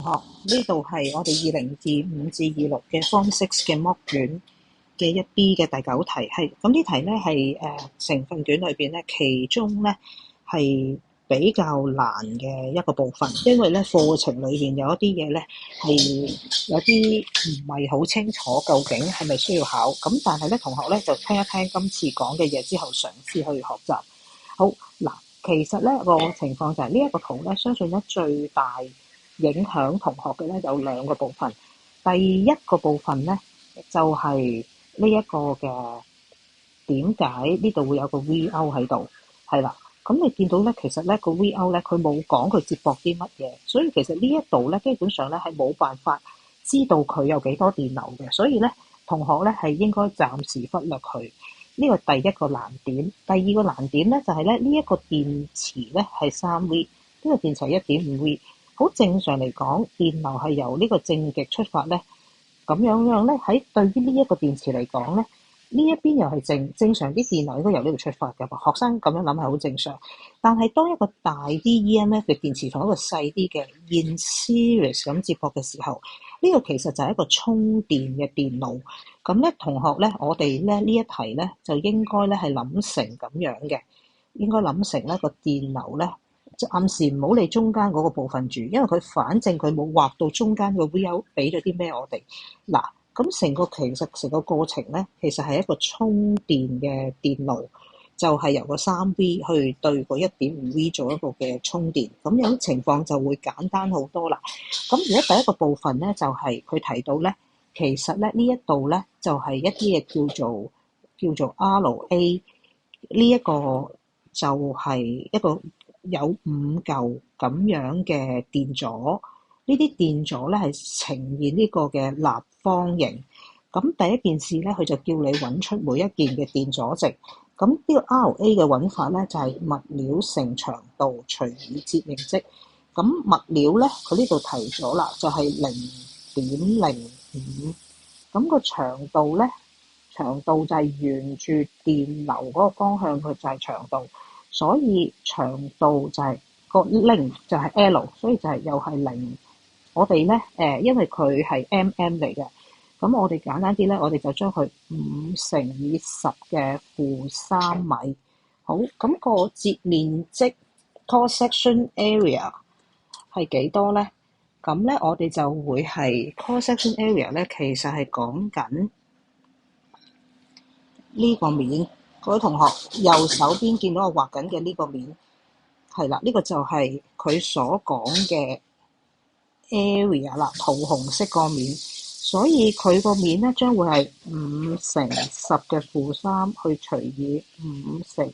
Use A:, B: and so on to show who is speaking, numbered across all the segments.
A: 學，呢度係我哋2025至26嘅 Form 6嘅 mock 卷嘅一 B 嘅第9題，係咁呢題咧係成份卷裏邊咧，其中咧係比較難嘅一個部分，因為咧課程裏邊有一啲嘢咧係有啲唔係好清楚究竟係咪需要考，咁但係咧同學咧就聽一聽今次講嘅嘢之後嘗試去學習。好嗱，其實咧個情況就係呢一個圖咧，相信咧最大影響同學嘅咧有2個部分。第一個部分咧就係呢一個嘅點解呢度會有個 VO 喺度，係啦。咁你見到咧，其實咧個 VO 咧佢冇講佢接駁啲乜嘢，所以其實呢一度咧基本上咧係冇辦法知道佢有幾多電流嘅，所以咧同學咧係應該暫時忽略佢。呢個第一個難點。第二個難點咧就係咧呢一個電池咧係3V，呢個電池係1.5V。好正常嚟講，電流係由呢個正極出發咧，咁樣咧喺對於呢一個電池嚟講咧，呢一邊又係正常啲電流應該由呢度出發㗎嘛。學生咁樣諗係好正常，但係當一個大啲 EMF 嘅電池同一個細啲嘅 in series 咁接駁嘅時候，呢個其實就係一個充電嘅電路。咁咧，同學咧，我哋咧呢一題咧就應該咧係諗成咁樣嘅，應該諗成咧個電流咧，暫時唔好理中間嗰個部分住，因為佢反正佢冇畫到中間個 VO 俾咗啲咩我哋。嗱，咁成個過程咧，其實係一個充電嘅電路，就係由個3V 去對個1.5V 做一個嘅充電，咁樣情況就會簡單好多啦。咁而家第一個部分咧，就係佢提到咧。其實咧呢一度咧就係一啲嘢叫做 RA， 呢一個就係一個有5嚿咁樣嘅電阻，呢啲電阻咧係呈現呢個嘅立方形。咁第一件事咧，佢就叫你揾出每一件嘅電阻值。咁呢個 RA 嘅揾法咧就係物料乘長度除以折形積。咁物料咧佢呢度提咗啦，就係0.05。咁個長度咧，長度就係沿住電流嗰個方向，佢就係長度，所以長度就係個0就係 L， 所以就係又係0。我哋咧因為佢係 mm 嚟嘅，咁我哋簡單啲咧，我哋就將佢5乘以10嘅負3米。好，咁個截面積 cross section area 係幾多咧？咁咧，我哋就會係 cross section area 咧，其實係講緊呢個面。各位同學，右手邊見到我畫緊嘅呢個面，係啦，呢個就係佢所講嘅 area 啦，桃紅色個面。所以佢個面咧將會係5乘10嘅負3去除以5乘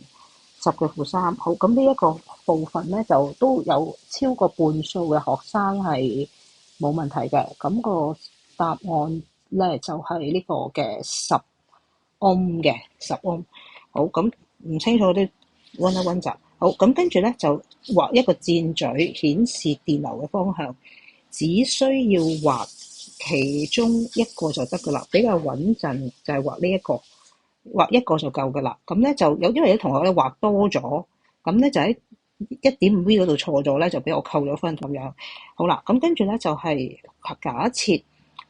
A: 10嘅負3。好，咁呢一個部分咧就都有超過半數嘅學生係冇問題嘅。咁個答案咧就係呢個嘅10 ohm 嘅10 ohm。好，咁唔清楚啲溫一溫習。好，咁跟住咧就畫一個箭嘴顯示電流嘅方向，只需要畫其中一個就得噶啦，比較穩陣就係畫呢一個，畫一個就夠噶啦。咁咧就有因為有啲同學咧畫多咗，咁咧就喺1.5V 嗰度錯咗咧，就俾我扣咗分咁樣。好啦，咁跟住咧就係假設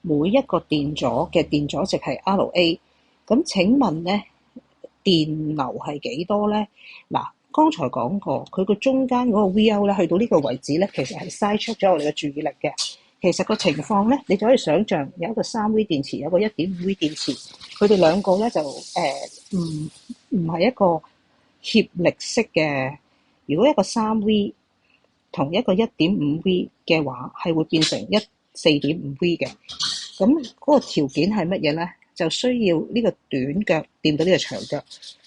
A: 每一個電阻嘅電阻值係 RA， 咁請問咧電流係幾多咧？嗱，剛才講過佢個中間嗰個 VO 咧，去到呢個位置咧，其實係嘥出咗我哋嘅注意力嘅。其實個情況咧，你就可以想像有一個3V 電池，有個1.5V 電池，佢哋兩個咧就唔係一個協力式嘅。如果一個3V 同一個1.5V 嘅話，係會變成4.5V 嘅。咁嗰個條件係乜嘢咧？就需要呢個短腳掂到呢個長腳。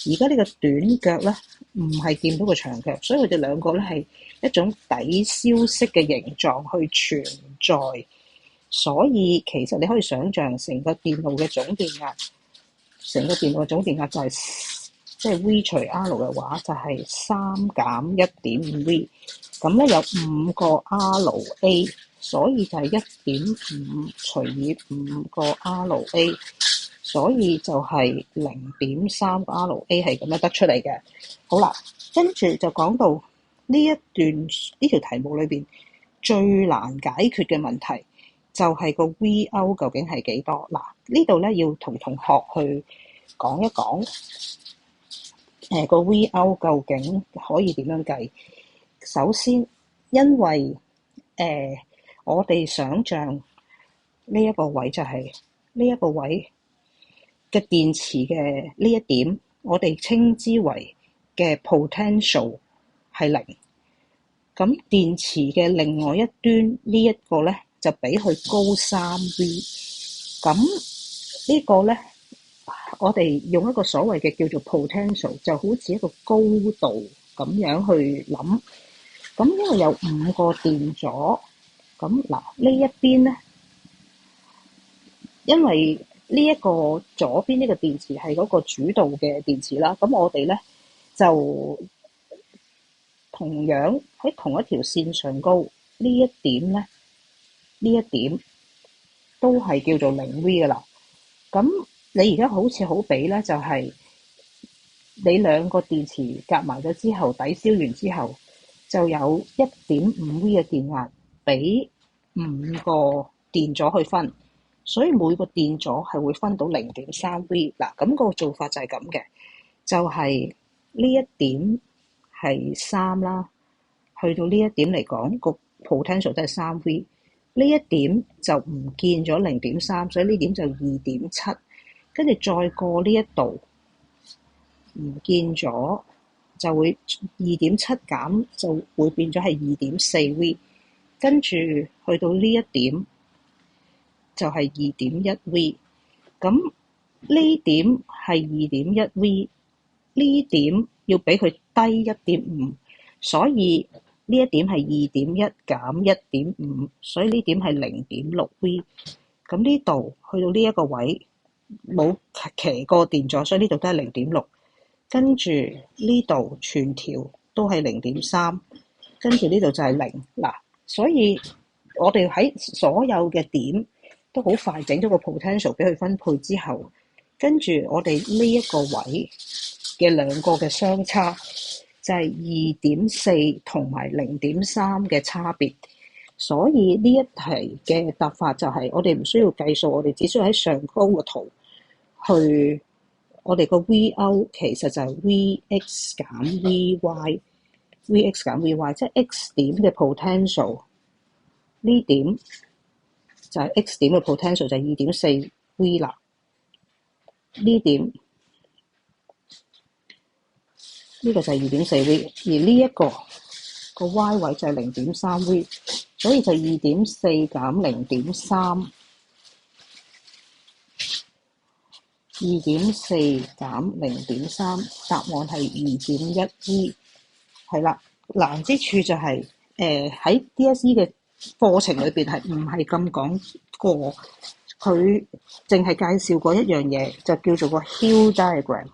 A: 而家呢個短腳咧唔係掂到個長腳，所以佢哋兩個咧係一種抵消式嘅形狀去存在。所以其實你可以想像成個電路嘅總電壓，成個電路嘅總電壓就係即係 V 除 R 嘅話，就係3減 1.5V。咁咧有5個 RA， 所以就係 1.5 除以5個 RA。所以就係 0.3 個 RA 係咁樣得出嚟嘅。好啦，跟住就講到呢條題目裏邊最難解決嘅問題就係個 VO 究竟係幾多？嗱，呢度咧要同同學去講一講，個 VO 究竟可以點樣計？首先，因為我哋想像呢一個位就係呢一個位嘅電池嘅呢一點，我哋稱之為嘅 potential 係零。咁電池嘅另外一端呢一個咧，就比佢高3V。咁呢個咧，我哋用一個所謂嘅叫做 potential，就好似一個高度咁樣去諗。咁因為有5個電阻，咁嗱呢一邊咧，因為呢一個左邊呢個電池係嗰個主導嘅電池啦，咁我哋咧就同樣喺同一條線上高呢一點咧，呢一點都係叫做0V 噶啦。咁你而家好似好比咧，就係你兩個電池夾埋咗之後，抵消完之後，就有1.5V 嘅電壓俾5個電阻去分，所以每個電阻係會分到0.3V。嗱，咁個做法就係咁嘅，就係呢一點係3啦，去到呢一點嚟講，個 potential 都係3V。呢一點就唔見咗0.3，所以呢點就2.7，跟住再過呢一度唔見咗，就會2.7減就會變咗係2.4V，跟住去到呢一點就係2.1V。咁呢點係2.1V，呢點要比佢低1.5，所以呢一點係2.1減1.5，所以呢點係0.6V。咁呢度去到呢一個位冇騎過電阻，所以呢度都係0.6。跟住呢度全條都係0.3，跟住呢度就係0。嗱，所以我哋喺所有嘅點都好快整咗個 potential 俾佢分配之後，跟住我哋呢一個位嘅兩個嘅相差就係2.4同埋0.3嘅差別。所以呢一題嘅答法就係我哋唔需要計數，我哋只需要喺上高個圖去，我哋個 VO 其實就係 Vx 減 Vy，Vx 減 Vy， 即係 X 點嘅 potential， 呢點就係 X 點嘅 potential 就係 2.4V 啦。呢點呢個就係 2.4V， 而呢一個個 Y 位就係 0.3V， 所以就 2.4 減 0.3， 2.4 減 0.3， 答案係 2.1V。 係啦，難之處就係喺 DSE 嘅課程裏邊係唔係咁講過，佢淨係介紹過一樣嘢，就叫做個 Hill diagram。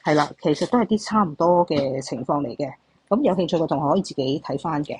A: 係啦，其實都係啲差唔多嘅情況嚟嘅。咁有興趣嘅同學可以自己睇翻嘅。